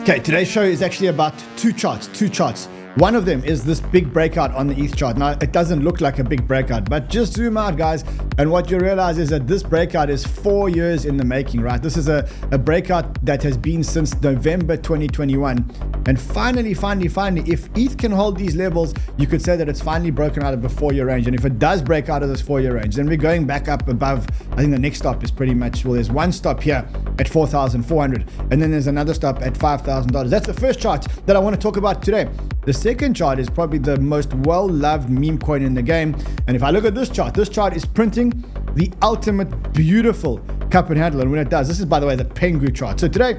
Okay, today's show is actually about two charts. One of them is this big breakout on the ETH chart. Now, it doesn't look like a big breakout, but just zoom out, guys, and what you realize is that this breakout is 4 years in the making, right? This is a breakout that has been since November 2021. And finally, if ETH can hold these levels, you could say that it's finally broken out of the 4-year range. And if it does break out of this 4-year range, then we're going back up above. I think the next stop is pretty much, well, there's one stop here at 4,400, and then there's another stop at $5,000. That's the first chart that I want to talk about today. The second chart is probably the most well-loved meme coin in the game. And if I look at this chart is printing the ultimate beautiful cup and handle. And when it does, this is, by the way, the Pengu chart. So today,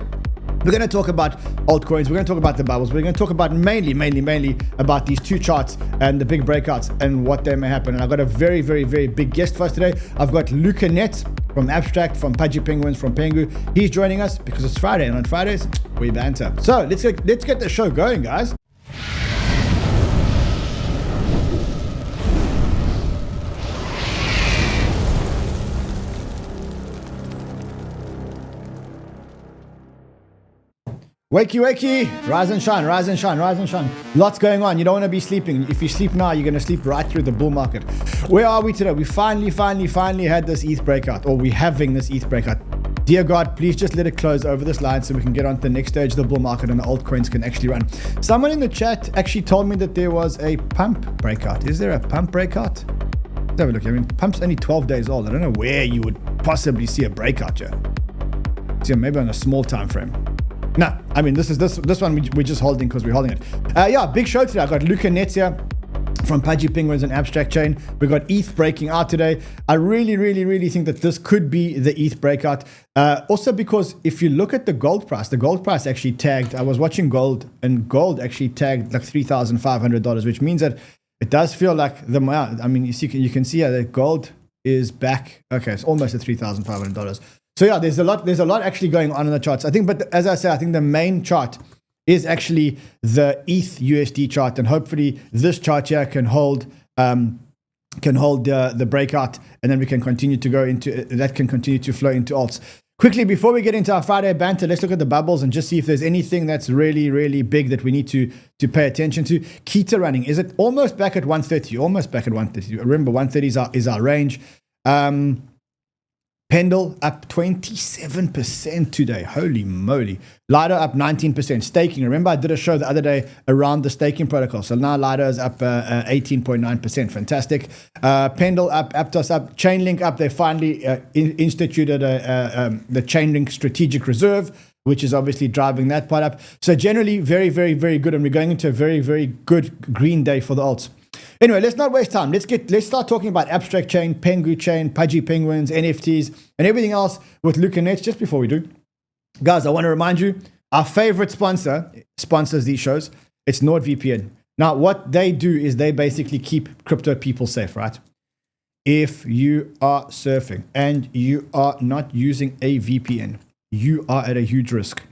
we're going to talk about altcoins. We're going to talk about the bubbles. We're going to talk about mainly about these two charts and the big breakouts and what they may happen. And I've got a very, very, very big guest for us today. I've got Luca Netz from Abstract, from 𝗙𝗔𝗔𝗪 Penguins, from Pengu. He's joining us because it's Friday, and on Fridays, we banter. So let's get the show going, guys. Wakey, rise and shine. Lots going on. You don't want to be sleeping. If you sleep now, you're going to sleep right through the bull market. Where are we today? We finally had this ETH breakout, or we're having this ETH breakout. Dear God, please just let it close over this line so we can get on to the next stage of the bull market and the altcoins can actually run. Someone in the chat actually told me that there was a pump breakout. Is there a pump breakout? Let's have a look. I mean, pump's only 12 days old. I don't know where you would possibly see a breakout here. See, maybe on a small time frame. No, I mean, this one we're just holding because we're holding it. Yeah, big show today. I got Luca Netz here from 𝗙𝗔𝗔𝗪 Penguins and Abstract Chain. We got ETH breaking out today. I really think that this could be the ETH breakout. Also because if you look at the gold price actually tagged. I was watching gold, and gold actually tagged like $3,500, which means that it does feel like I mean, you can see here that gold is back. Okay, it's almost at $3,500. So yeah, there's a lot actually going on in the charts. I think, but as I say, I think the main chart is actually the ETH USD chart, and hopefully this chart here can hold the breakout, and then we can continue to go into that, can continue to flow into alts. Quickly, before we get into our Friday banter, let's look at the bubbles and just see if there's anything that's really big that we need to pay attention to. 𝗙𝗘 running, is it almost back at 130? Almost back at 130. Remember, 130 is our range. Pendle up 27% today. Holy moly. Lido up 19%. Staking. Remember, I did a show the other day around the staking protocol. So now Lido is up 18.9%. Fantastic. Pendle up, Aptos up, Chainlink up. They finally instituted the Chainlink strategic reserve, which is obviously driving that part up. So generally, very good. And we're going into a very good green day for the alts. Anyway, let's not waste time. Let's start talking about Abstract Chain, Pengu Chain, 𝗙𝗔𝗪 Penguins, NFTs, and everything else with Luca Netz. Just before we do, guys, I want to remind you, our favorite sponsor sponsors these shows. It's NordVPN. Now, what they do is they basically keep crypto people safe, right? If you are surfing and you are not using a VPN, you are at a huge risk.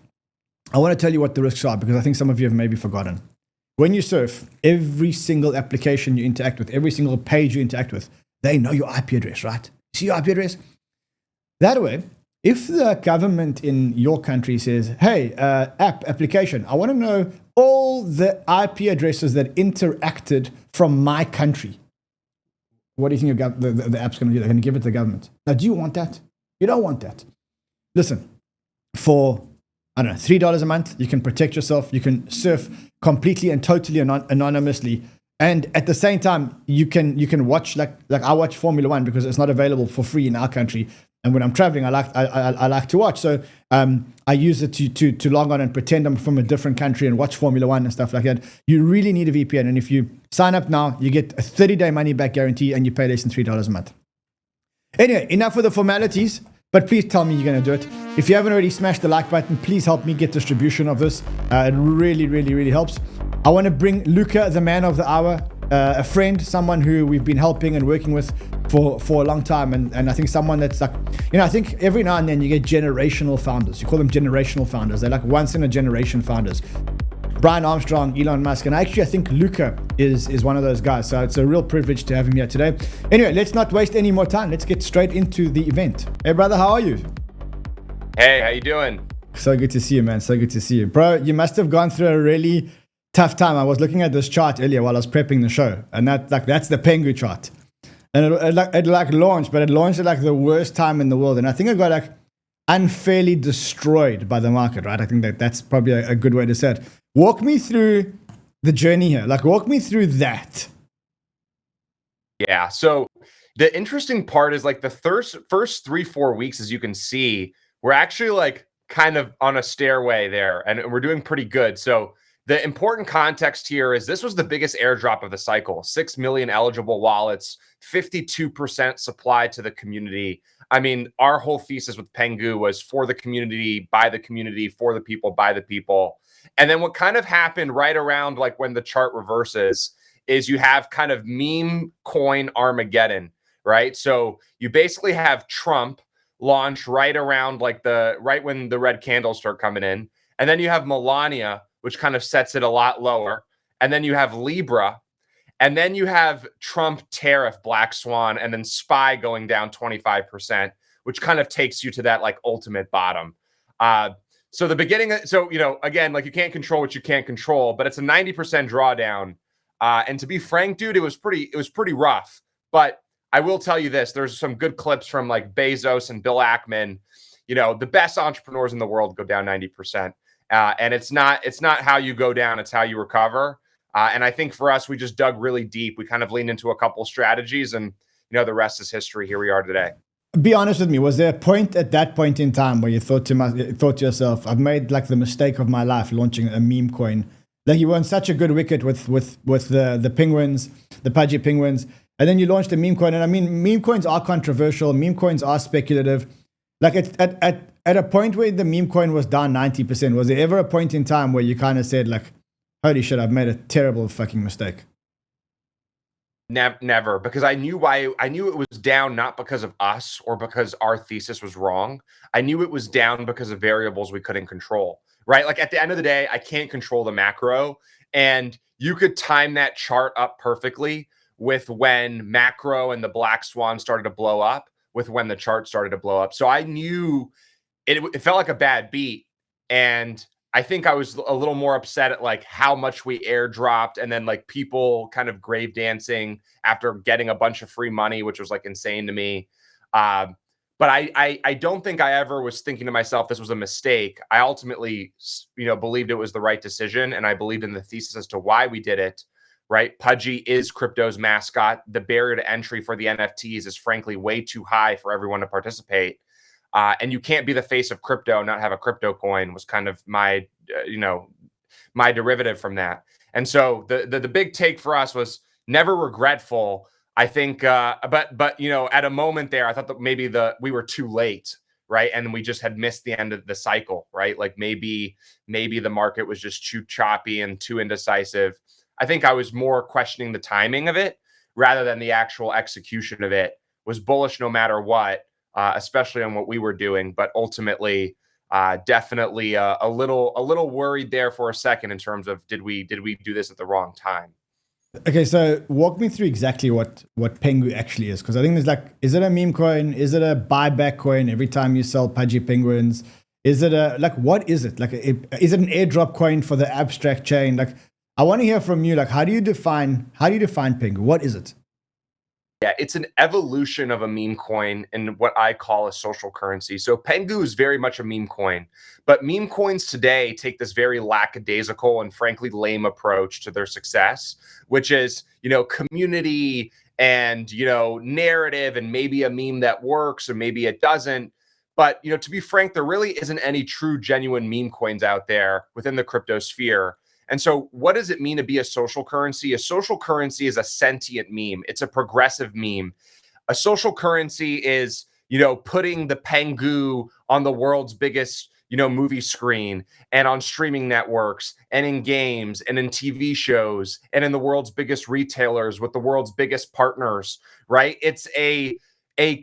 I want to tell you what the risks are, because I think some of you have maybe forgotten. When you surf, every single application you interact with, every single page you interact with, they know your IP address, right? See your IP address? That way, if the government in your country says, hey, application, I want to know all the IP addresses that interacted from my country. What do you think the app's going to do? They're going to give it to the government. Now, do you want that? You don't want that. Listen, for, I don't know, $3 a month, you can protect yourself. You can surf completely and totally anonymously, and at the same time you can watch like I watch Formula 1 because it's not available for free in our country, and when I'm traveling I like to watch, so I use it to log on and pretend I'm from a different country and watch Formula 1 and stuff like that. You really need a VPN, and if you sign up now, you get a 30-day money back guarantee and you pay less than $3 a month. Anyway, enough with the formalities. But please tell me you're going to do it. If you haven't already smashed the like button, please help me get distribution of this. It really helps. I want to bring Luca, the man of the hour, a friend, someone who we've been helping and working with for a long time. And I think someone that's like, I think every now and then you get generational founders. You call them generational founders. They're like once in a generation founders. Brian Armstrong, Elon Musk, and actually I think Luca is one of those guys. So it's a real privilege to have him here today. Anyway, let's not waste any more time. Let's get straight into the event. Hey brother, how are you? Hey, how you doing? So good to see you, man. So good to see you. Bro, you must have gone through a really tough time. I was looking at this chart earlier while I was prepping the show, and that's the Pengu chart. And it launched, but it launched at like the worst time in the world. And I think it got like unfairly destroyed by the market, right? I think that's probably a good way to say it. Walk me through the journey here. Like, walk me through that. Yeah. So the interesting part is like the first 3-4 weeks, as you can see, we're actually like kind of on a stairway there, and we're doing pretty good. So the important context here is this was the biggest airdrop of the cycle. 6 million eligible wallets, 52% supply to the community. I mean, our whole thesis with Pengu was for the community, by the community, for the people, by the people. And then what kind of happened right around like when the chart reverses is you have kind of meme coin Armageddon, right? So you basically have Trump launch right around like right when the red candles start coming in. And then you have Melania, which kind of sets it a lot lower. And then you have Libra. And then you have Trump tariff, Black Swan, and then SPY going down 25%, which kind of takes you to that like ultimate bottom. So the beginning, so, you know, again, like you can't control what you can't control, but it's a 90% drawdown. And to be frank, dude, it was pretty rough. But I will tell you this, there's some good clips from like Bezos and Bill Ackman. You know, the best entrepreneurs in the world go down 90%. And it's not how you go down, it's how you recover. And I think for us, we just dug really deep. We kind of leaned into a couple strategies, and you know, the rest is history. Here we are today. Be honest with me. Was there a point at that point in time where you thought to yourself, "I've made like the mistake of my life launching a meme coin"? Like you were on such a good wicket with the penguins, the pudgy penguins, and then you launched a meme coin. And I mean, meme coins are controversial. Meme coins are speculative. Like at a point where the meme coin was down 90%, was there ever a point in time where you kind of said like, "Holy shit, I've made a terrible fucking mistake"? Never, because I knew it was down, not because of us or because our thesis was wrong. I knew it was down because of variables we couldn't control, right? Like at the end of the day, I can't control the macro, and you could time that chart up perfectly with when macro and the Black Swan started to blow up, with when the chart started to blow up. So I knew it felt like a bad beat, and I think I was a little more upset at like how much we airdropped, and then like people kind of grave dancing after getting a bunch of free money, which was like insane to me. But I don't think I ever was thinking to myself this was a mistake. I ultimately, you know, believed it was the right decision, and I believed in the thesis as to why we did it. Right, 𝗙𝗔 is crypto's mascot. The barrier to entry for the NFTs is frankly way too high for everyone to participate. And you can't be the face of crypto and not have a crypto coin, was kind of my, my derivative from that. And so the big take for us was never regretful. I think, but you know, at a moment there, I thought that maybe we were too late, right? And we just had missed the end of the cycle, right? Like maybe the market was just too choppy and too indecisive. I think I was more questioning the timing of it rather than the actual execution of it. Was bullish no matter what. Especially on what we were doing, but ultimately, definitely a little worried there for a second in terms of did we do this at the wrong time? Okay, so walk me through exactly what Pengu actually is, because I think there's like, is it a meme coin? Is it a buyback coin every time you sell pudgy penguins? Is it what is it? Like, is it an airdrop coin for the abstract chain? Like, I want to hear from you. Like, how do you define Pengu? What is it? Yeah, it's an evolution of a meme coin and what I call a social currency. So Pengu is very much a meme coin, but meme coins today take this very lackadaisical and frankly lame approach to their success, which is, you know, community and, you know, narrative and maybe a meme that works or maybe it doesn't. But, you know, to be frank, there really isn't any true, genuine meme coins out there within the crypto sphere. And so what does it mean to be a social currency? A social currency is a sentient meme. It's a progressive meme. A social currency is, you know, putting the Pengu on the world's biggest, you know, movie screen and on streaming networks and in games and in TV shows and in the world's biggest retailers with the world's biggest partners, right? It's a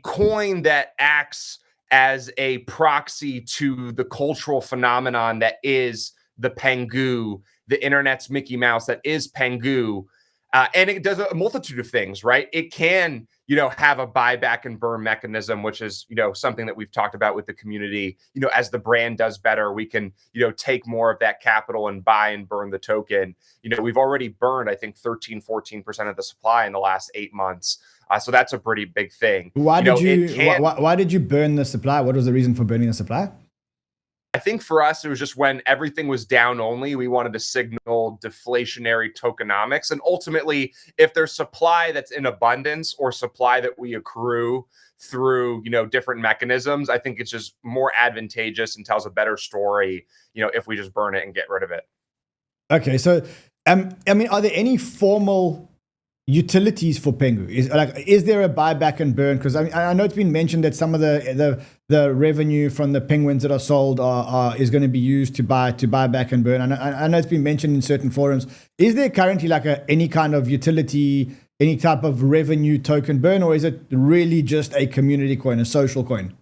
coin that acts as a proxy to the cultural phenomenon that is the Pengu, the internet's Mickey Mouse that is Pengu. And it does a multitude of things, right? It can, have a buyback and burn mechanism, which is, something that we've talked about with the community. As the brand does better, we can, take more of that capital and buy and burn the token. We've already burned, I think, 13-14% of the supply in the last 8 months. So that's a pretty big thing. Why did you burn the supply? What was the reason for burning the supply? I think for us, it was just when everything was down only, we wanted to signal deflationary tokenomics. And ultimately, if there's supply that's in abundance or supply that we accrue through, different mechanisms, I think it's just more advantageous and tells a better story, if we just burn it and get rid of it. Okay. So, are there any formal utilities for Pengu? Is there a buyback and burn? Because I know it's been mentioned that some of the revenue from the penguins that are sold is going to be used to buy back and burn. I know it's been mentioned in certain forums. Is there currently any kind of utility, any type of revenue token burn, or is it really just a community coin, a social coin?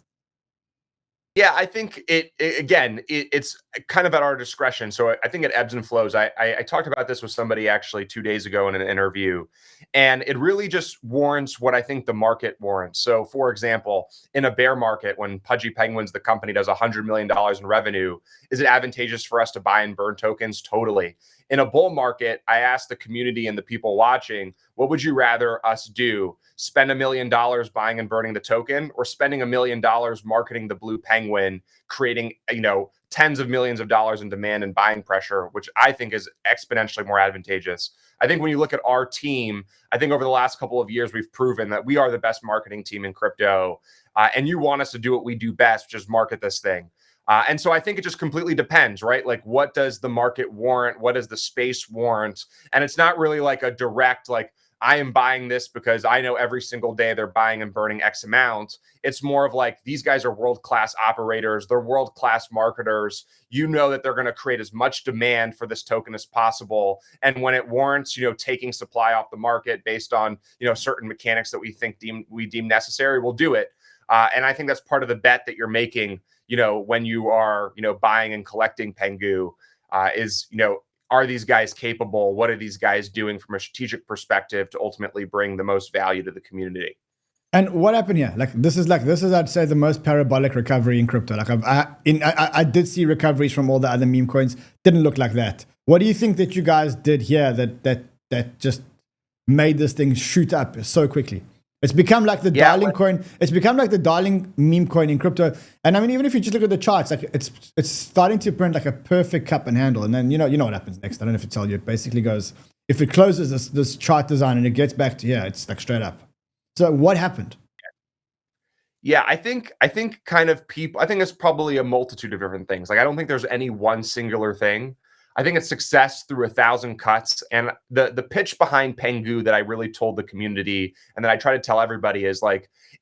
Yeah, I think it's kind of at our discretion. So I think it ebbs and flows. I talked about this with somebody actually 2 days ago in an interview, and it really just warrants what I think the market warrants. So, for example, in a bear market, when Pudgy Penguins, the company, does $100 million in revenue, is it advantageous for us to buy and burn tokens? Totally. In a bull market, I asked the community and the people watching, what would you rather us do? Spend $1 million buying and burning the token, or spending $1 million marketing the blue penguin, creating, tens of millions of dollars in demand and buying pressure, which I think is exponentially more advantageous. I think when you look at our team, I think over the last couple of years, we've proven that we are the best marketing team in crypto. And you want us to do what we do best, which is market this thing. And so I think it just completely depends, right? Like, what does the market warrant? What does the space warrant? And it's not really like a direct, I am buying this because I know every single day they're buying and burning X amount. It's more of like, these guys are world-class operators. They're world-class marketers. You know that they're going to create as much demand for this token as possible. And when it warrants, taking supply off the market based on, certain mechanics that we deem necessary, we'll do it. And I think that's part of the bet that you're making, when you are, buying and collecting Pengu, is, are these guys capable? What are these guys doing from a strategic perspective to ultimately bring the most value to the community? And what happened here? This is I'd say the most parabolic recovery in crypto. I did see recoveries from all the other meme coins. Didn't look like that. What do you think that you guys did here that just made this thing shoot up so quickly? It's become like the darling coin. It's become like the darling meme coin in crypto. And I mean, even if you just look at the charts, it's starting to print like a perfect cup and handle. And then you know what happens next. I don't know if it tells you. It basically goes, if it closes this chart design and it gets back to here, it's like straight up. So what happened? Yeah, I think kind of people. I think it's probably a multitude of different things. I don't think there's any one singular thing. I think it's success through 1,000 cuts. And the pitch behind Pengu that I really told the community and that I try to tell everybody is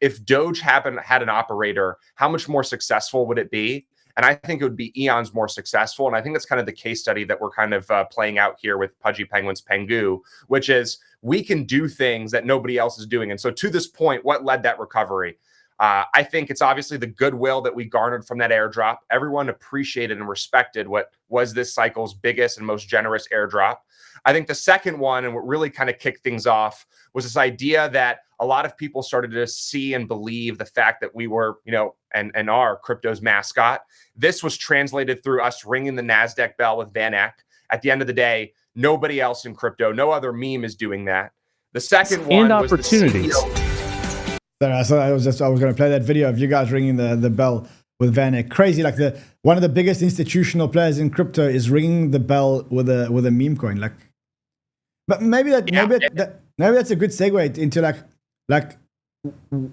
if Doge had an operator, how much more successful would it be? And I think it would be eons more successful. And I think that's kind of the case study that we're kind of playing out here with Pudgy Penguins Pengu, which is we can do things that nobody else is doing. And so to this point, what led that recovery? I think it's obviously the goodwill that we garnered from that airdrop. Everyone appreciated and respected what was this cycle's biggest and most generous airdrop. I think the second one, and what really kind of kicked things off, was this idea that a lot of people started to see and believe the fact that we were, and are crypto's mascot. This was translated through us ringing the NASDAQ bell with Van Eck. At the end of the day, nobody else in crypto, no other meme is doing that. The second one was opportunities. So I was going to play that video of you guys ringing the bell with Van Eck. Crazy, one of the biggest institutional players in crypto is ringing the bell with a meme coin. But maybe that's a good segue into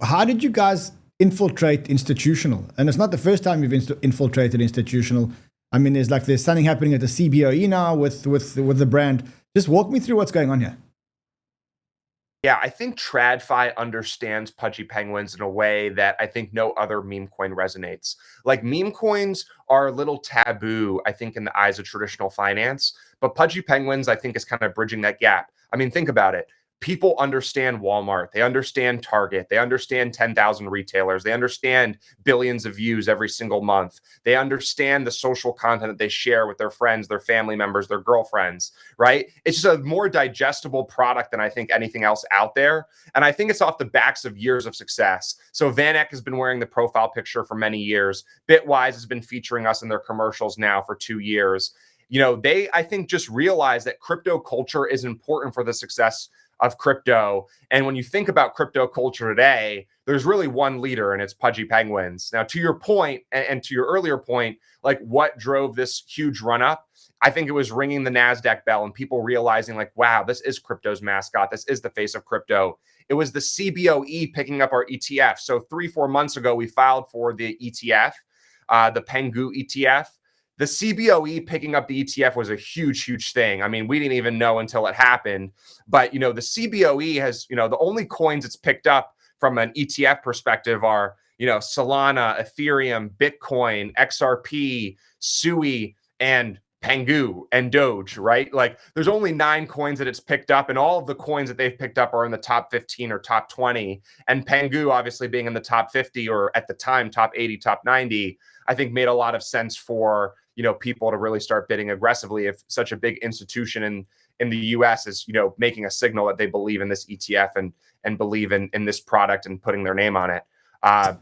how did you guys infiltrate institutional? And it's not the first time you've infiltrated institutional. I mean, there's something happening at the CBOE now with the brand. Just walk me through what's going on here. Yeah, I think TradFi understands Pudgy Penguins in a way that I think no other meme coin resonates. Meme coins are a little taboo, I think, in the eyes of traditional finance, but Pudgy Penguins, I think, is kind of bridging that gap. I mean, think about it. people understand Walmart, they understand Target, they understand 10,000 retailers, they understand billions of views every single month, they understand the social content that they share with their friends, their family members, their girlfriends, right? It's just a more digestible product than I think anything else out there. And I think it's off the backs of years of success. So Van Eck has been wearing the profile picture for many years. Bitwise has been featuring us in their commercials now for 2 years. You know, they, I think, just realize that crypto culture is important for the success of crypto. And when you think about crypto culture today, there's really one leader, and it's Pudgy Penguins. Now, to your point, and to your earlier point, like what drove this huge run up, I think it was ringing the NASDAQ bell and people realizing like, wow, this is crypto's mascot. This is the face of crypto. It was the CBOE picking up our ETF. So 3-4 months ago, we filed for the ETF, the Pengu ETF. The CBOE picking up the ETF was a huge, huge thing. I mean, we didn't even know until it happened. But, you know, the CBOE has, you know, the only coins it's picked up from an ETF perspective are, you know, Solana, Ethereum, Bitcoin, XRP, SUI, and Pengu and Doge, right? Like there's only 9 coins that it's picked up, and all of the coins that they've picked up are in the top 15 or top 20. And Pengu obviously being in the top 50, or at the time, top 80, top 90, I think made a lot of sense for, you know, people to really start bidding aggressively if such a big institution in the US is, you know, making a signal that they believe in this ETF and believe in this product and putting their name on it.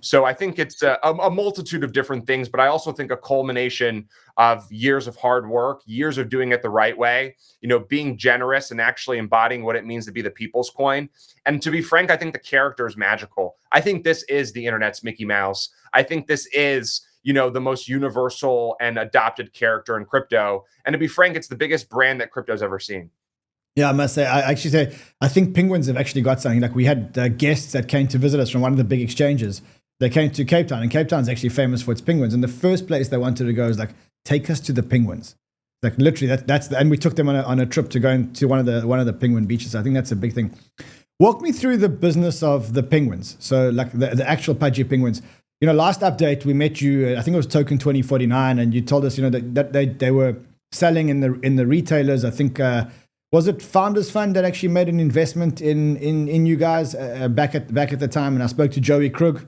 So I think it's a multitude of different things, but I also think a culmination of years of hard work, years of doing it the right way, you know, being generous and actually embodying what it means to be the people's coin. And to be frank, I think the character is magical. I think this is the internet's Mickey Mouse. I think this is, you know, the most universal and adopted character in crypto. And to be frank, it's the biggest brand that crypto's ever seen. Yeah, I must say, I think Penguins have actually got something. Like we had guests that came to visit us from one of the big exchanges. They came to Cape Town, and Cape Town's actually famous for its penguins. And the first place they wanted to go is like, take us to the penguins. Like literally, and we took them on a trip to go into one of the penguin beaches. I think that's a big thing. Walk me through the business of the penguins. So like the actual Pudgy penguins. You know, last update we met you. I think it was Token 2049, and you told us, you know, that they were selling in the retailers. I think. Was it Founders Fund that actually made an investment in you guys back at the time? And I spoke to Joey Krug,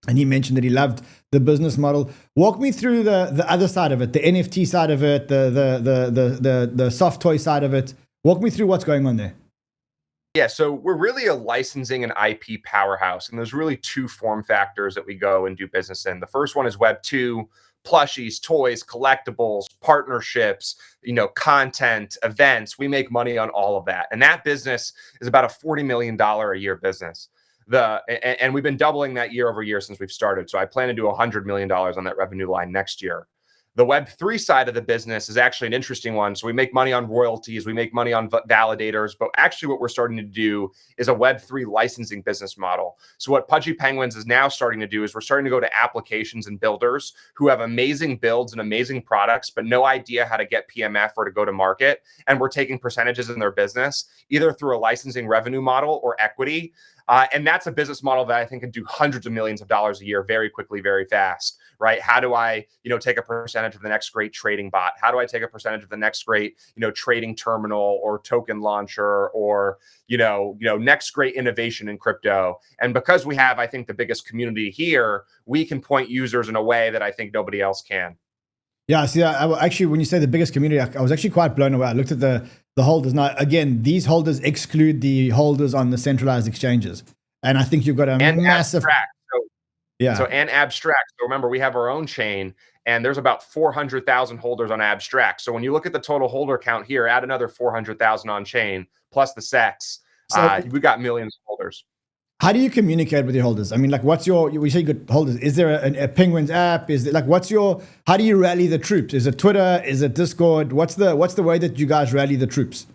and he mentioned that he loved the business model. Walk me through the other side of it, the NFT side of it, the soft toy side of it. Walk me through what's going on there. Yeah, so we're really a licensing and IP powerhouse, and there's really 2 form factors that we go and do business in. The first one is Web 2. Plushies, toys, collectibles, partnerships, you know, content, events. We make money on all of that. And that business is about a $40 million a year business. And we've been doubling that year over year since we've started. So I plan to do $100 million on that revenue line next year. The Web3 side of the business is actually an interesting one. So we make money on royalties, we make money on validators, but actually what we're starting to do is a Web3 licensing business model. So what Pudgy Penguins is now starting to do is we're starting to go to applications and builders who have amazing builds and amazing products, but no idea how to get PMF or to go to market. And we're taking percentages in their business, either through a licensing revenue model or equity. And that's a business model that I think can do hundreds of millions of dollars a year very quickly, very fast, right? How do I, you know, take a percentage of the next great trading bot? How do I take a percentage of the next great, you know, trading terminal or token launcher or, you know, next great innovation in crypto? And because we have, I think, the biggest community here, we can point users in a way that I think nobody else can. Yeah, see, actually, when you say the biggest community, I was actually quite blown away. I looked at the holders. Now, again, these holders exclude the holders on the centralized exchanges. And I think you've got a massive... Abstract. And abstract. So remember, we have our own chain, and there's about 400,000 holders on abstract. So when you look at the total holder count here, add another 400,000 on chain, plus the SEX. So we've got millions of holders. How do you communicate with your holders? I mean, like, what's your, we say you got holders. Is there a Penguins app? Is it like, how do you rally the troops? Is it Twitter? Is it Discord? What's the way that you guys rally the troops?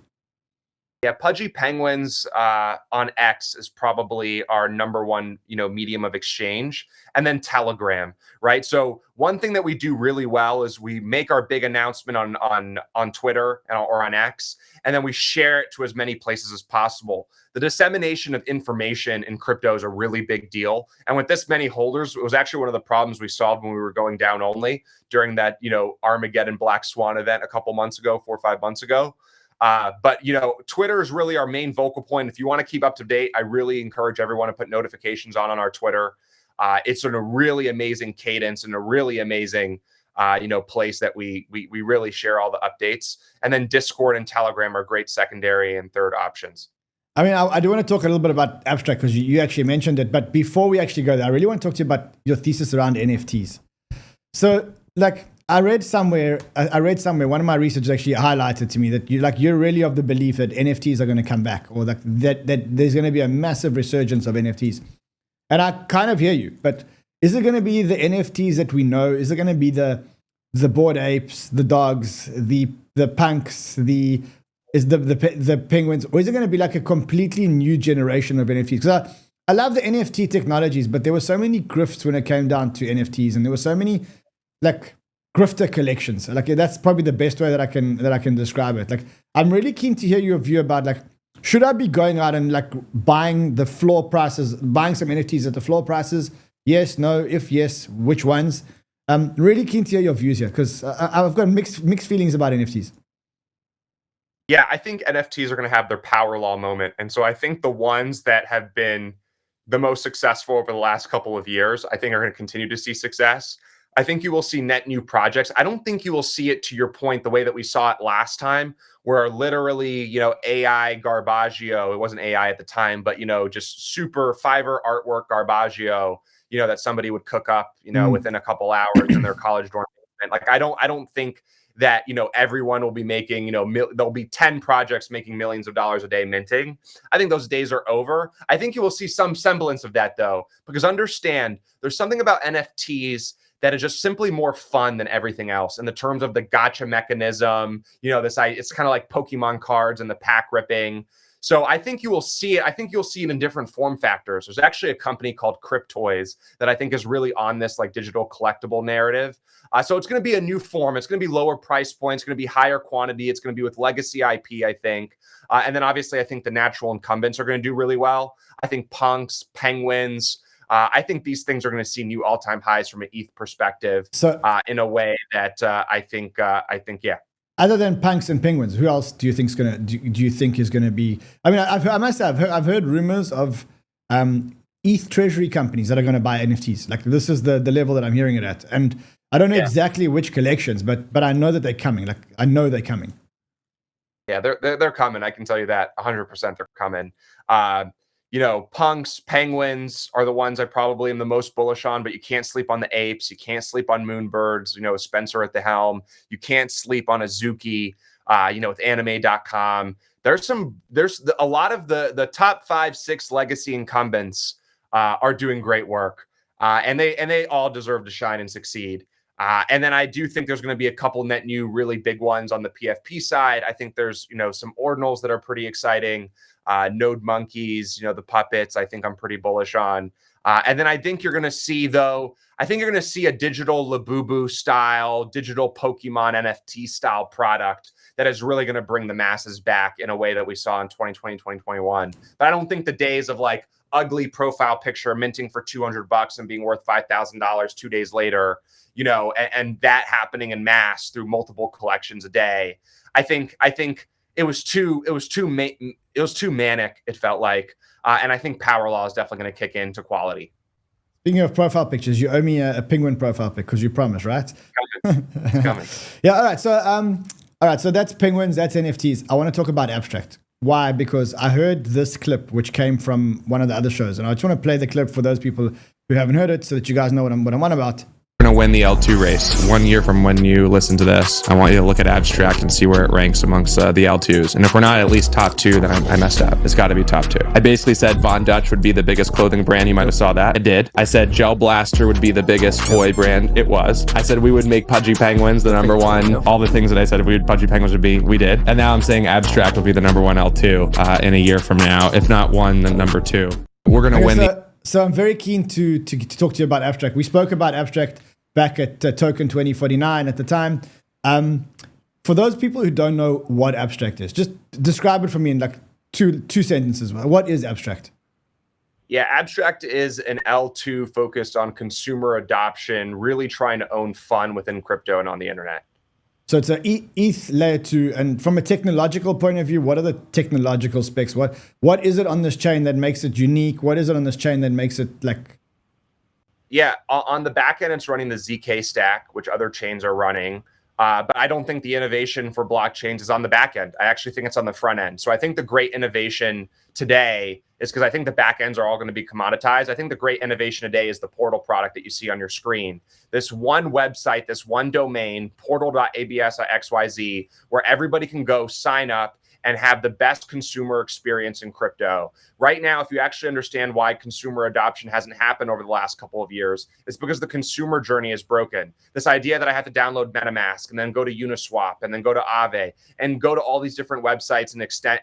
Yeah, Pudgy Penguins on X is probably our #1, medium of exchange, and then Telegram, right? So one thing that we do really well is we make our big announcement on Twitter or on X, and then we share it to as many places as possible. The dissemination of information in crypto is a really big deal, and with this many holders, it was actually one of the problems we solved when we were going down only during that Armageddon Black Swan event a couple months ago, 4 or 5 months ago. But Twitter is really our main vocal point. If you want to keep up to date, I really encourage everyone to put notifications on our Twitter. It's in a really amazing cadence and a really amazing place that we really share all the updates. And then Discord and Telegram are great secondary and third options. I mean, I do want to talk a little bit about Abstract because you actually mentioned it. But before we actually go there, I really want to talk to you about your thesis around NFTs. So, I read somewhere, one of my researchers actually highlighted to me that you're really of the belief that NFTs are going to come back, or that there's going to be a massive resurgence of NFTs. And I kind of hear you, but is it going to be the NFTs that we know? Is it going to be the Bored Apes, the dogs, the punks, the penguins, or is it going to be like a completely new generation of NFTs? Because I love the NFT technologies, but there were so many grifts when it came down to NFTs, and there were so many grifter collections. That's probably the best way that I can describe it. I'm really keen to hear your view about should I be going out and buying the floor prices, buying some NFTs at the floor prices? Yes, no. If yes, which ones? Really keen to hear your views here because I've got mixed feelings about NFTs. Yeah, I think NFTs are going to have their power law moment. And so I think the ones that have been the most successful over the last couple of years, I think are going to continue to see success. I think you will see net new projects. I don't think you will see it, to your point, the way that we saw it last time, where literally, AI Garbaggio, it wasn't AI at the time, but, just super Fiverr artwork Garbaggio, that somebody would cook up, within a couple hours in their college dorm. I don't think that, everyone will be making, there'll be 10 projects making millions of dollars a day minting. I think those days are over. I think you will see some semblance of that though, because understand there's something about NFTs that is just simply more fun than everything else in the terms of the gotcha mechanism, it's kind of like Pokemon cards and the pack ripping. So I think you will see it. I think you'll see it in different form factors. There's actually a company called Cryptoys that I think is really on this digital collectible narrative. So it's going to be a new form. It's going to be lower price points. It's going to be higher quantity. It's going to be with legacy IP, I think. And then obviously, I think the natural incumbents are going to do really well. I think punks, penguins. I think these things are going to see new all-time highs from an ETH perspective. So in a way that I think, yeah. Other than punks and penguins, who else do you think is going to? Do you think is going to be? I mean, I've heard rumors of ETH treasury companies that are going to buy NFTs. This is the level that I'm hearing it at, and I don't know exactly which collections, but I know that they're coming. I know they're coming. Yeah, they're coming. I can tell you that 100% they're coming. Punks, penguins are the ones I probably am the most bullish on, but you can't sleep on the apes. You can't sleep on moonbirds, Spencer at the helm. You can't sleep on a 𝗬𝗘𝗅, with anime.com. There's a lot of the top 5-6 legacy incumbents are doing great work. And they all deserve to shine and succeed. And then I do think there's going to be a couple net new, really big ones on the PFP side. I think there's, some ordinals that are pretty exciting. Node monkeys, the puppets, I think I'm pretty bullish on. And then I think you're going to see, a digital Labubu style, digital Pokemon NFT style product that is really going to bring the masses back in a way that we saw in 2020, 2021. But I don't think the days of ugly profile picture minting for $200 and being worth $5,000 2 days later, and that happening in mass through multiple collections a day. I think it was too manic, it felt like. And I think power law is definitely going to kick into quality. Speaking of profile pictures, you owe me a penguin profile pic because you promised, right? It's coming. Yeah. All right. So that's penguins. That's NFTs. I want to talk about Abstract. Why? Because I heard this clip, which came from one of the other shows, and I just want to play the clip for those people who haven't heard it, so that you guys know what I'm on about. We're going to win the L2 race. 1 year from when you listen to this, I want you to look at Abstract and see where it ranks amongst the L2s. And if we're not at least top 2, then I messed up. It's got to be top 2. I basically said Von Dutch would be the biggest clothing brand. You might have saw that. I did. I said Gel Blaster would be the biggest toy brand. It was. I said we would make Pudgy Penguins the number 1. All the things that I said Pudgy Penguins would be, we did. And now I'm saying Abstract will be the number 1 L2 in a year from now. If not 1, then number 2. We're going to win So I'm very keen to talk to you about Abstract. We spoke about Abstract back at Token 2049 at the time. For those people who don't know what Abstract is, just describe it for me in two sentences. What is Abstract? Yeah, Abstract is an L2 focused on consumer adoption, really trying to own fun within crypto and on the internet. So it's a ETH layer 2. And from a technological point of view, what are the technological specs? What is it on this chain that makes it unique? What is it on this chain that makes it like... Yeah, on the back end, it's running the ZK stack, which other chains are running. But I don't think the innovation for blockchains is on the back end. I actually think it's on the front end. So I think the great innovation today is because I think the back ends are all going to be commoditized. I think the great innovation today is the portal product that you see on your screen. This one website, this one domain, portal.abs.xyz, where everybody can go sign up and have the best consumer experience in crypto. Right now, if you actually understand why consumer adoption hasn't happened over the last couple of years, it's because the consumer journey is broken. This idea that I have to download MetaMask and then go to Uniswap and then go to Aave and go to all these different websites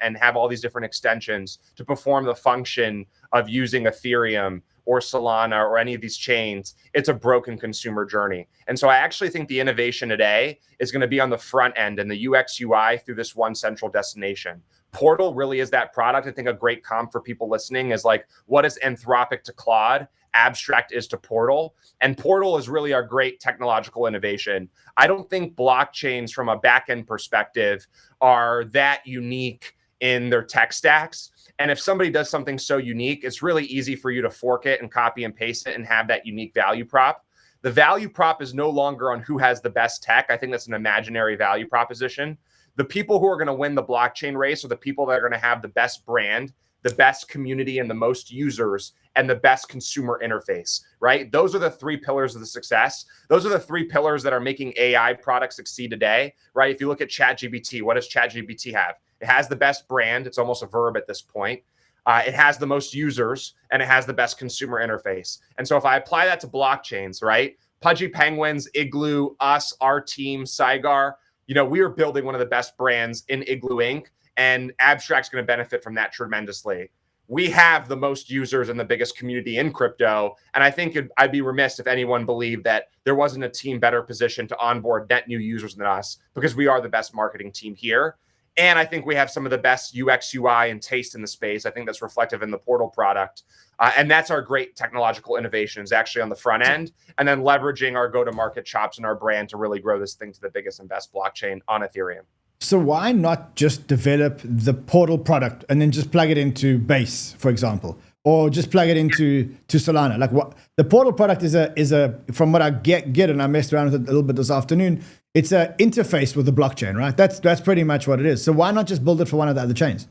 and have all these different extensions to perform the function of using Ethereum or Solana or any of these chains, it's a broken consumer journey. And so I actually think the innovation today is going to be on the front end and the UX UI through this one central destination. Portal really is that product. I think a great comp for people listening is like, what is Anthropic to Claude? Abstract is to Portal. And Portal is really our great technological innovation. I don't think blockchains from a back-end perspective are that unique in their tech stacks. And if somebody does something so unique, it's really easy for you to fork it and copy and paste it and have that unique value prop. The value prop is no longer on who has the best tech. I think that's an imaginary value proposition. The people who are going to win the blockchain race are the people that are going to have the best brand, the best community and the most users and the best consumer interface, right? Those are the three pillars of the success. Those are the three pillars that are making AI products succeed today, right? If you look at ChatGPT, what does ChatGPT have? It has the best brand. It's almost a verb at this point. It has the most users, and it has the best consumer interface. And so if I apply that to blockchains, right? Pudgy Penguins, Igloo, us, our team, Cygar, we are building one of the best brands in Igloo Inc., and Abstract's going to benefit from that tremendously. We have the most users and the biggest community in crypto, and I think I'd be remiss if anyone believed that there wasn't a team better positioned to onboard net new users than us, because we are the best marketing team here. And I think we have some of the best UX, UI, and taste in the space. I think that's reflective in the Portal product. And that's our great technological innovations actually on the front end, and then leveraging our go-to-market chops and our brand to really grow this thing to the biggest and best blockchain on Ethereum. So why not just develop the Portal product and then just plug it into Base, for example, or just plug it into Solana? Like, what the Portal product is a from what I get, and I messed around with it a little bit this afternoon. It's an interface with the blockchain, right? That's pretty much what it is. So why not just build it for one of the other chains?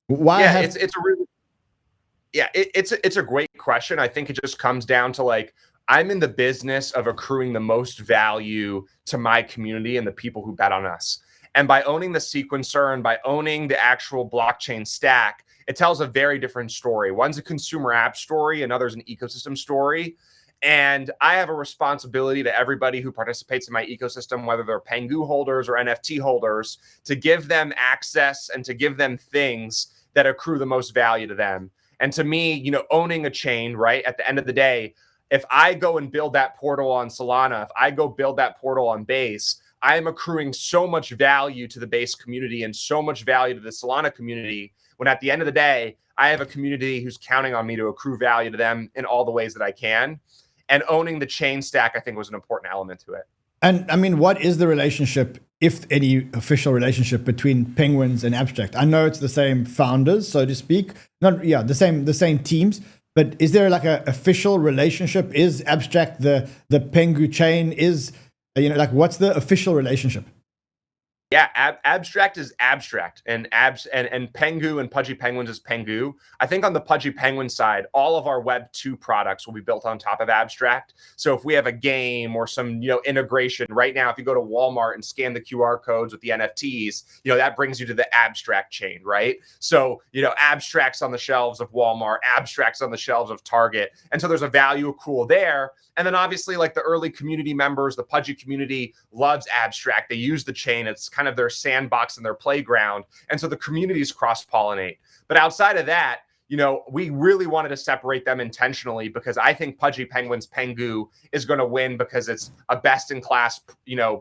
Why? Yeah, it's a great question. I think it just comes down to like, I'm in the business of accruing the most value to my community and the people who bet on us. And by owning the sequencer and by owning the actual blockchain stack, it tells a very different story. One's a consumer app story, another's an ecosystem story. And I have a responsibility to everybody who participates in my ecosystem, whether they're Pengu holders or NFT holders, to give them access and to give them things that accrue the most value to them. And to me, owning a chain, right, at the end of the day, if I go and build that portal on Solana, if I go build that portal on Base, I am accruing so much value to the Base community and so much value to the Solana community, when at the end of the day, I have a community who's counting on me to accrue value to them in all the ways that I can. And owning the chain stack, I think, was an important element to it. And I mean, what is the relationship, if any official relationship, between Penguins and Abstract? I know it's the same founders, so to speak. The same teams. But is there like an official relationship? Is Abstract the Pengu chain? Is what's the official relationship? Yeah, Abstract is Abstract, and Pengu and Pudgy Penguins is Pengu. I think on the Pudgy Penguin side, all of our Web 2 products will be built on top of Abstract. So if we have a game or some integration, right now, if you go to Walmart and scan the QR codes with the NFTs, that brings you to the Abstract chain, right? So Abstract's on the shelves of Walmart, Abstract's on the shelves of Target, and so there's a value accrual there. And then obviously, like the early community members, the Pudgy community loves Abstract. They use the chain. It's kind of their sandbox and their playground. And so the communities cross-pollinate. But outside of that, we really wanted to separate them intentionally, because I think Pudgy Penguins Pengu is going to win because it's a best-in-class,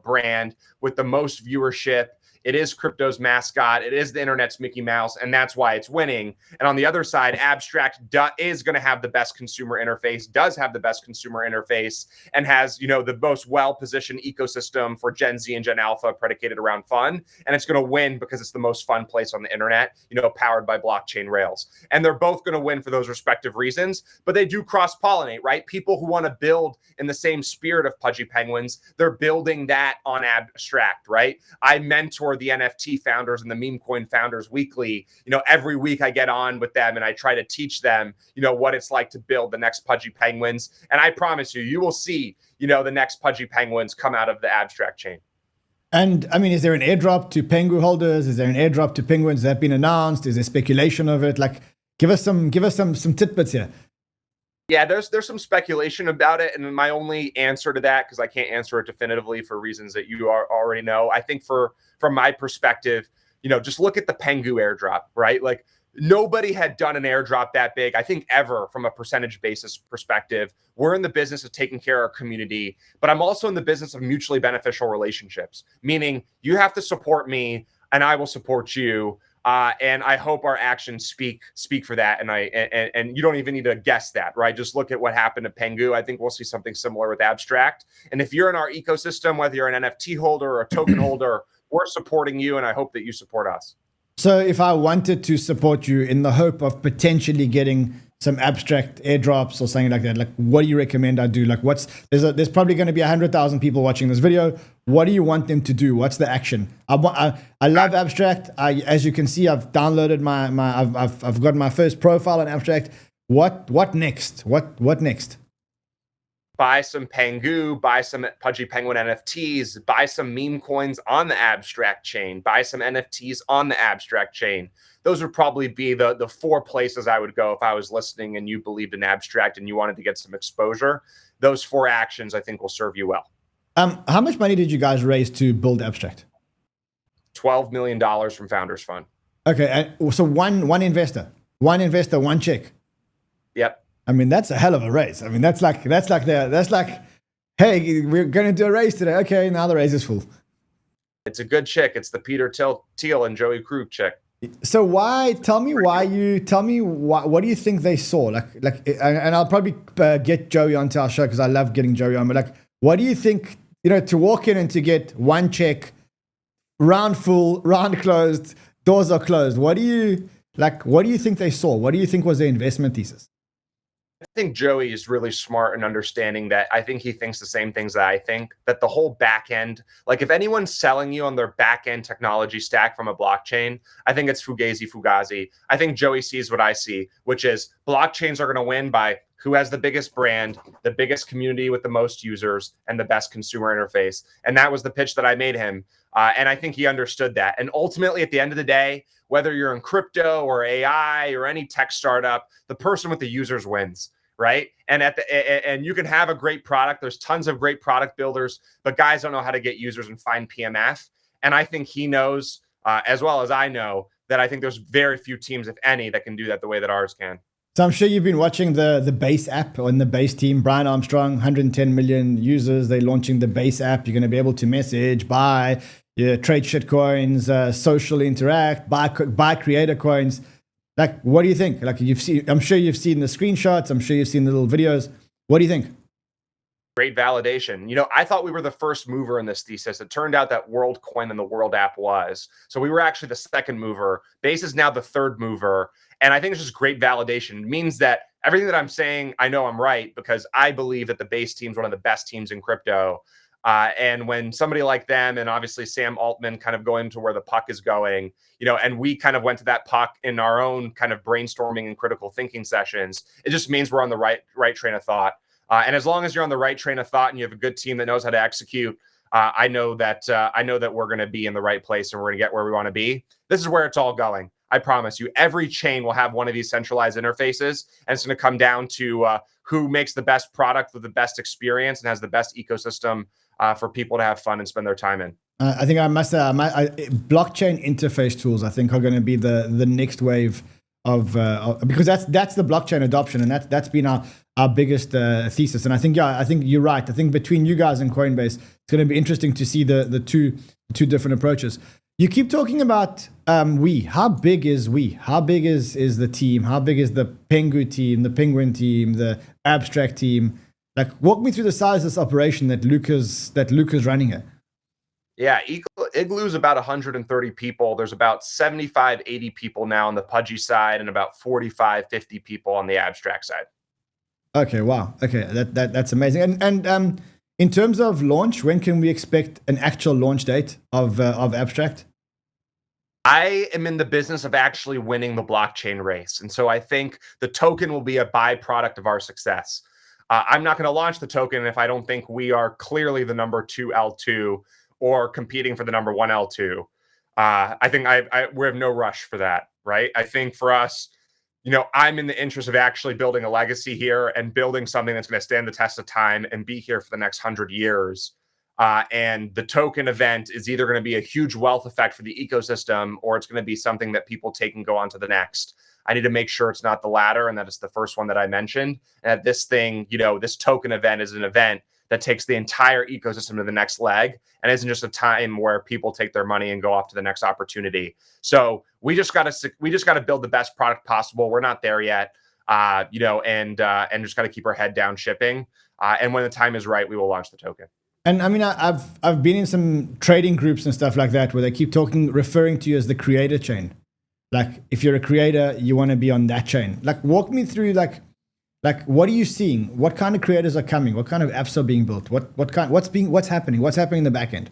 brand with the most viewership. It is crypto's mascot. It is the internet's Mickey Mouse, and that's why it's winning. And on the other side, Abstract is going to have the best consumer interface, does have the best consumer interface, and has, you know, the most well-positioned ecosystem for Gen Z and Gen Alpha predicated around fun. And it's going to win because it's the most fun place on the internet, you know, powered by blockchain rails. And they're both going to win for those respective reasons, but they do cross-pollinate, right? People who want to build in the same spirit of Pudgy Penguins, they're building that on Abstract, right? I mentor the NFT founders and the meme coin founders weekly. You know, every week I get on with them and I try to teach them, you know, what it's like to build the next Pudgy Penguins. And I promise you, you will see, you know, the next Pudgy Penguins come out of the Abstract chain. And I mean, is there an airdrop to Pengu holders? Is there an airdrop to penguins that have been announced? Is there speculation of it? Like, give us some tidbits here. Yeah, there's some speculation about it, and my only answer to that, because I can't answer it definitively for reasons that you already know. I think from my perspective, you know, just look at the Pengu airdrop, right? Like, nobody had done an airdrop that big, I think, ever from a percentage basis perspective. We're in the business of taking care of our community, but I'm also in the business of mutually beneficial relationships, meaning you have to support me and I will support you. And I hope our actions speak for that. And you don't even need to guess that, right? Just look at what happened to Pengu. I think we'll see something similar with Abstract. And if you're in our ecosystem, whether you're an NFT holder or a token holder, we're supporting you. And I hope that you support us. So if I wanted to support you in the hope of potentially getting some Abstract airdrops or something like that, like, what do you recommend I do? Like, there's probably going to be 100,000 people watching this video. What do you want them to do? What's the action? I love Abstract. As you can see, I've downloaded I've got my first profile on Abstract. What next? What next? Buy some Pengu, buy some Pudgy Penguin NFTs, buy some meme coins on the Abstract chain, buy some NFTs on the Abstract chain. Those would probably be the 4 places I would go if I was listening and you believed in Abstract and you wanted to get some exposure. Those 4 actions, I think, will serve you well. How much money did you guys raise to build Abstract? $12 million from Founders Fund. Okay, so one investor, one check. Yep. I mean, that's a hell of a raise. I mean, that's like, hey, we're going to do a raise today. Okay, now the raise is full. It's a good chick. It's the Peter Thiel and Joey Krug chick. So what do you think they saw? And I'll probably get Joey onto our show because I love getting Joey on. But like, what do you think, you know, to walk in and to get one check, round full, round closed, doors are closed. What do you think they saw? What do you think was their investment thesis? I think Joey is really smart in understanding that. I think he thinks the same things that I think, that the whole back end, like if anyone's selling you on their back end technology stack from a blockchain, I think it's 𝗏𝗏𝗏𝗏. I think Joey sees what I see, which is blockchains are going to win by who has the biggest brand, the biggest community with the most users, and the best consumer interface. And that was the pitch that I made him. And I think he understood that. And ultimately, at the end of the day, whether you're in crypto or AI or any tech startup, the person with the users wins, right? And and you can have a great product. There's tons of great product builders, but guys don't know how to get users and find PMF. And I think he knows, as well as I know, that I think there's very few teams, if any, that can do that the way that ours can. So I'm sure you've been watching the Base app on the Base team. Brian Armstrong, 110 million users. They're launching the Base app. You're going to be able to message, buy, trade shit coins, social interact, buy creator coins. Like, what do you think? Like, I'm sure you've seen the screenshots. I'm sure you've seen the little videos. What do you think? Great validation. You know, I thought we were the first mover in this thesis. It turned out that WorldCoin and the World app was. So we were actually the second mover. Base is now the third mover. And I think it's just great validation. It means that everything that I'm saying, I know I'm right because I believe that the Base team is one of the best teams in crypto. And when somebody like them and obviously Sam Altman kind of going to where the puck is going, you know, and we kind of went to that puck in our own kind of brainstorming and critical thinking sessions, it just means we're on the right train of thought. And as long as you're on the right train of thought and you have a good team that knows how to execute, I know that we're going to be in the right place and we're going to get where we want to be. This is where it's all going. I promise you, every chain will have one of these centralized interfaces, and it's going to come down to who makes the best product with the best experience and has the best ecosystem for people to have fun and spend their time in. I think blockchain interface tools, I think, are going to be the next wave of because that's the blockchain adoption, and that's been our biggest thesis. And I think you're right. I think between you guys and Coinbase, it's going to be interesting to see the two different approaches. You keep talking about we. How big is we? How big is the team? How big is the Pengu team, the Penguin team, the Abstract team? Like, walk me through the size of this operation that Luca's running here. Yeah, Igloo's about 130 people. There's about 75, 80 people now on the 𝗙𝗔𝗫 side and about 45, 50 people on the Abstract side. Okay, wow. Okay, that's amazing. And in terms of launch, when can we expect an actual launch date of Abstract? I am in the business of actually winning the blockchain race. And so I think the token will be a byproduct of our success. I'm not going to launch the token if I don't think we are clearly the number 2 L2 or competing for the number 1 L2. I think we have no rush for that, right? I think for us, I'm in the interest of actually building a legacy here and building something that's going to stand the test of time and be here for the next 100 years. And the token event is either going to be a huge wealth effect for the ecosystem, or it's going to be something that people take and go on to the next. I need to make sure it's not the latter and that it's the first one that I mentioned. And that this thing, this token event is an event that takes the entire ecosystem to the next leg and isn't just a time where people take their money and go off to the next opportunity. So we just got to build the best product possible. We're not there yet, and just got to keep our head down shipping. And when the time is right, we will launch the token. And I mean, I've been in some trading groups and stuff like that where they keep referring to you as the creator chain. Like, if you're a creator, you want to be on that chain. Like, walk me through like what are you seeing? What kind of creators are coming? What kind of apps are being built? What's happening? What's happening in the back end?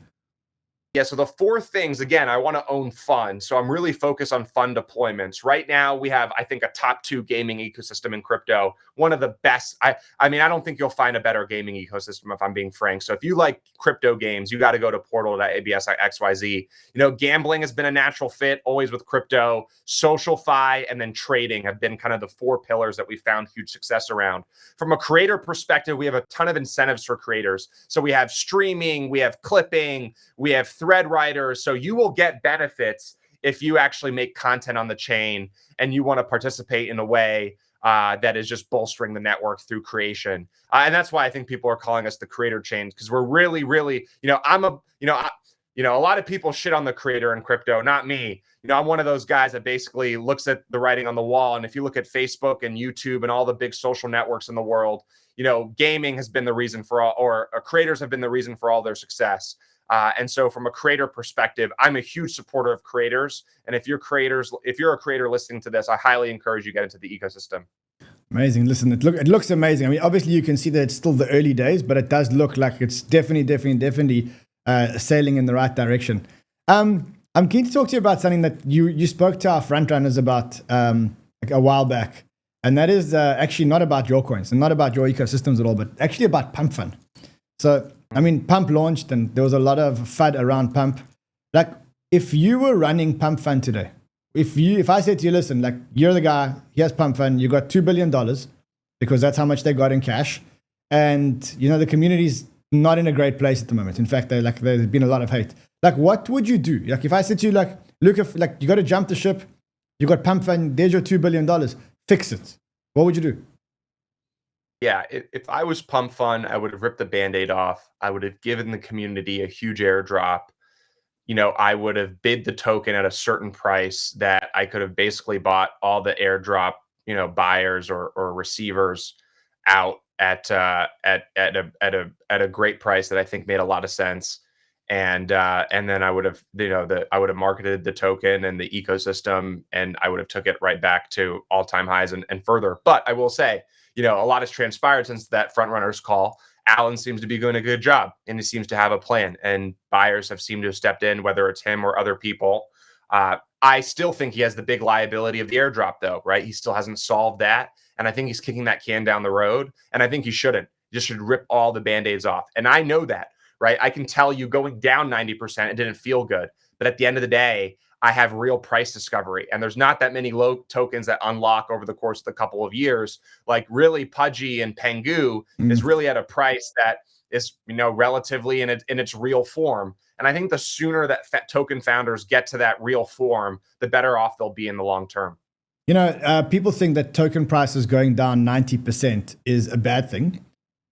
Yeah, so the 4 things, again, I want to own fun. So I'm really focused on fun deployments. Right now, we have, I think, a top 2 gaming ecosystem in crypto. One of the best. I mean, I don't think you'll find a better gaming ecosystem if I'm being frank. So if you like crypto games, you got to go to portal.abs.xyz. Gambling has been a natural fit, always with crypto. SocialFi and then trading have been kind of the 4 pillars that we found huge success around. From a creator perspective, we have a ton of incentives for creators. So we have streaming, we have clipping, we have thread writers. So you will get benefits if you actually make content on the chain and you want to participate in a way that is just bolstering the network through creation. And that's why I think people are calling us the creator chain, because we're really, really, a lot of people shit on the creator in crypto, not me. I'm one of those guys that basically looks at the writing on the wall. And if you look at Facebook and YouTube and all the big social networks in the world, gaming has been the reason for all, or creators have been the reason for all their success. And so from a creator perspective, I'm a huge supporter of creators. And if you're a creator listening to this, I highly encourage you to get into the ecosystem. Amazing. Listen, it looks amazing. I mean, obviously you can see that it's still the early days, but it does look like it's definitely sailing in the right direction. I'm keen to talk to you about something that you spoke to our front runners about like a while back. And that is actually not about your coins and not about your ecosystems at all, but actually about Pump.fun. So, I mean, Pump launched and there was a lot of FUD around Pump. Like, if you were running Pump.fun today, if I said to you, listen, like, you're the guy, here's Pump.fun, you got $2 billion because that's how much they got in cash. And, the community's not in a great place at the moment. In fact, there's been a lot of hate. Like, what would you do? Like, if I said to you, like, Luca, like, you got to jump the ship, you got Pump.fun, there's your $2 billion, fix it. What would you do? Yeah, if I was Pump.fun, I would have ripped the Band-Aid off. I would have given the community a huge airdrop. I would have bid the token at a certain price that I could have basically bought all the airdrop, buyers or receivers out at a great price that I think made a lot of sense. And then I would have, I would have marketed the token and the ecosystem, and I would have took it right back to all-time highs and further. But I will say, a lot has transpired since that front runner's call. Alan seems to be doing a good job, and he seems to have a plan, and buyers have seemed to have stepped in, whether it's him or other people. I still think he has the big liability of the airdrop, though, right? He still hasn't solved that, and I think he's kicking that can down the road, and I think he shouldn't. He just should rip all the Band-Aids off, and I know that, right? I can tell you going down 90%, it didn't feel good, but at the end of the day, I have real price discovery, and there's not that many low tokens that unlock over the course of a couple of years. Like, really, 𝗙𝗙𝗫 and Pengu is really at a price that is, relatively in its real form. And I think the sooner that token founders get to that real form, the better off they'll be in the long term. People think that token prices going down 90% is a bad thing.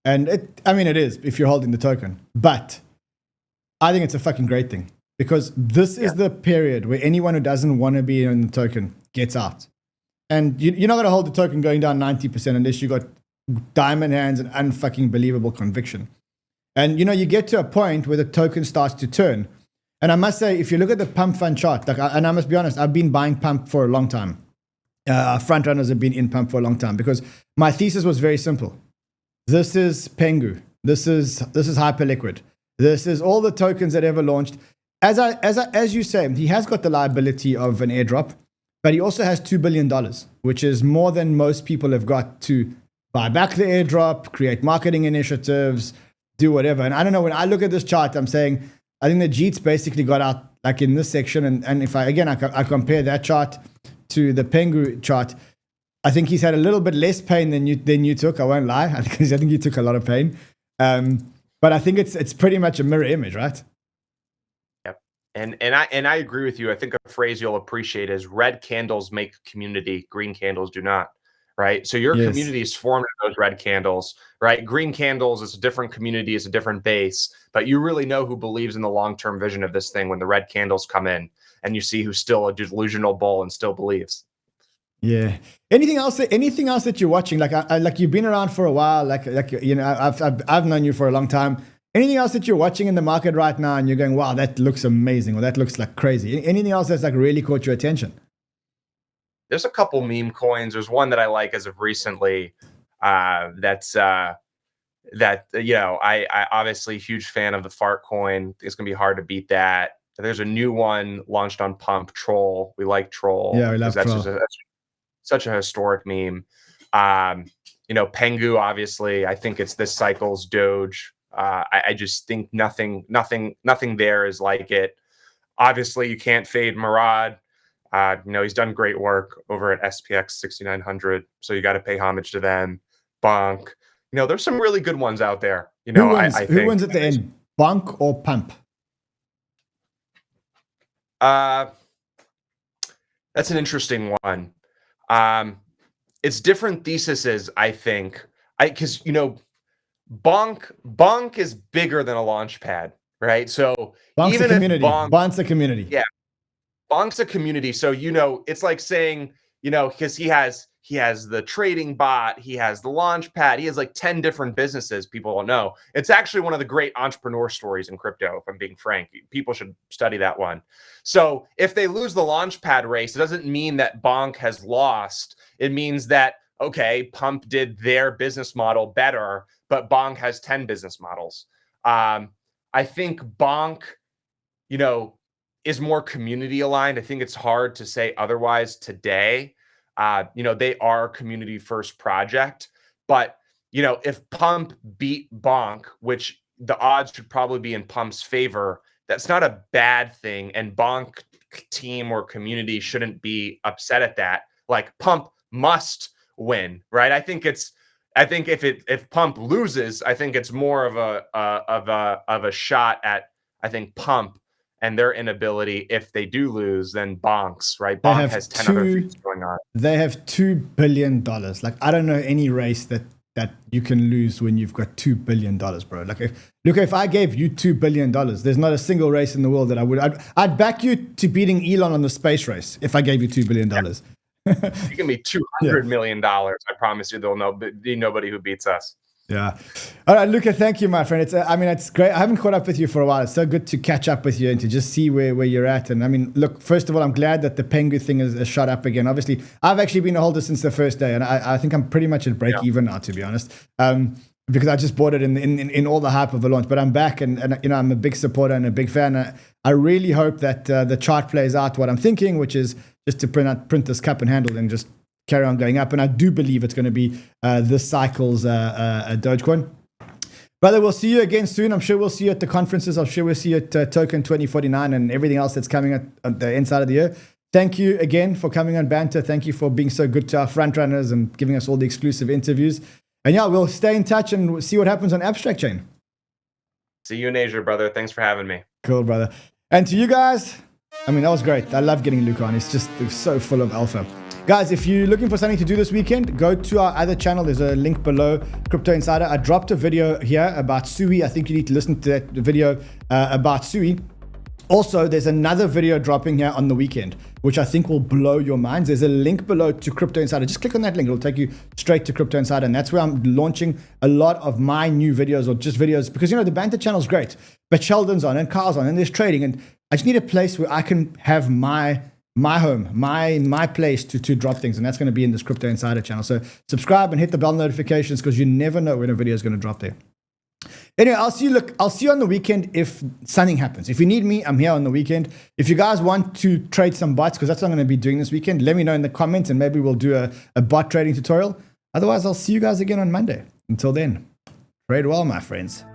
And it is if you're holding the token. But I think it's a fucking great thing. because this is the period where anyone who doesn't want to be in the token gets out. And you're not going to hold the token going down 90% unless you got diamond hands and unfucking believable conviction. And, you get to a point where the token starts to turn. And I must say, if you look at the Pump.fun chart, and I must be honest, I've been buying Pump for a long time. Front runners have been in Pump for a long time because my thesis was very simple. This is Pengu. This is 𝗙𝗵𝗆. This is all the tokens that ever launched. As you say, he has got the liability of an airdrop, but he also has $2 billion, which is more than most people have got to buy back the airdrop, create marketing initiatives, do whatever. And I don't know, when I look at this chart, I'm saying, I think the 𝗔𝗃 basically got out like in this section. And if I compare that chart to the Pengu chart, I think he's had a little bit less pain than you took. I won't lie. I think you took a lot of pain. But I think it's pretty much a mirror image, right? Yep. And I agree with you. I think a phrase you'll appreciate is red candles make community, green candles do not. Right. So your community is formed in those red candles, right? Green candles is a different community, it's a different base, but you really know who believes in the long-term vision of this thing when the red candles come in and you see who's still a delusional bull and still believes. Yeah. Anything else that you're watching? Like you've been around for a while, I've known you for a long time. Anything else that you're watching in the market right now and you're going, wow, that looks amazing, or that looks like crazy? Anything else that's like really caught your attention? There's a couple meme coins. There's one that I like as of recently. I obviously huge fan of the fart coin. It's gonna be hard to beat that. There's a new one launched on Pump, Troll. We like Troll. Yeah, we love Troll. That's such a historic meme. Pengu, obviously, I think it's this cycle's Doge. I just think nothing there is like it. Obviously, you can't fade Murad. He's done great work over at SPX 6900, so you got to pay homage to them. Bonk, there's some really good ones out there. Who wins at the end, Bonk or Pump? That's an interesting one. It's different theses, I think. Because Bonk is bigger than a launch pad, right? So Bonk's even a community. Bonk's a community. Yeah. Bonk's a community. So, it's like saying, because he has the trading bot, he has the launch pad, he has like 10 different businesses people don't know. It's actually one of the great entrepreneur stories in crypto, if I'm being frank. People should study that one. So if they lose the launch pad race, it doesn't mean that Bonk has lost. It means that, okay, Pump did their business model better, but Bonk has 10 business models. I think Bonk, is more community aligned. I think it's hard to say otherwise today. They are a community first project, but if Pump beat Bonk, which the odds should probably be in Pump's favor, that's not a bad thing. And Bonk team or community shouldn't be upset at that. Like Pump must win, right? I think if Pump loses, I think it's more of a shot at, I think, Pump and their inability. If they do lose, then Bonk's, right? Bonk has 10 other things going on. They have $2 billion. Like, I don't know any race that you can lose when you've got $2 billion, bro. Like, if I gave you $2 billion, there's not a single race in the world that I would. I'd back you to beating Elon on the space race if I gave you $2 billion. Yeah. You give me $200 million. I promise you, there'll be nobody who beats us. Yeah. All right, Luca, thank you, my friend. It's great. I haven't caught up with you for a while. It's so good to catch up with you and to just see where you're at. And look, first of all, I'm glad that the Pengu thing has shot up again. Obviously, I've actually been a holder since the first day, and I think I'm pretty much at break even now, to be honest, because I just bought it in all the hype of the launch. But I'm back, and I'm a big supporter and a big fan. I really hope that the chart plays out what I'm thinking, which is just to print this cup and handle and just carry on going up. And I do believe it's going to be this cycle's Dogecoin. Brother, we'll see you again soon. I'm sure we'll see you at the conferences. I'm sure we'll see you at Token 2049 and everything else that's coming at the inside of the year. Thank you again for coming on Banter. Thank you for being so good to our front runners and giving us all the exclusive interviews. And yeah, we'll stay in touch and we'll see what happens on Abstract Chain. See you in Asia, brother. Thanks for having me. Cool, brother. And to you guys, that was great. I love getting Luca on. It's so full of alpha. Guys, if you're looking for something to do this weekend, go to our other channel. There's a link below, Crypto Insider. I dropped a video here about 𝗬𝗏. I think you need to listen to that video about 𝗬𝗏. Also, there's another video dropping here on the weekend, which I think will blow your minds. There's a link below to Crypto Insider. Just click on that link. It'll take you straight to Crypto Insider. And that's where I'm launching a lot of my new videos, or just videos, because, you know, the Banter channel is great, but Sheldon's on and Carl's on and there's trading. And I just need a place where I can have my home, my place to drop things. And that's going to be in this Crypto Insider channel. So subscribe and hit the bell notifications, because you never know when a video is going to drop there. Anyway, I'll see you on the weekend if something happens. If you need me, I'm here on the weekend. If you guys want to trade some bots, because that's what I'm going to be doing this weekend, let me know in the comments and maybe we'll do a bot trading tutorial. Otherwise, I'll see you guys again on Monday. Until then, trade well, my friends.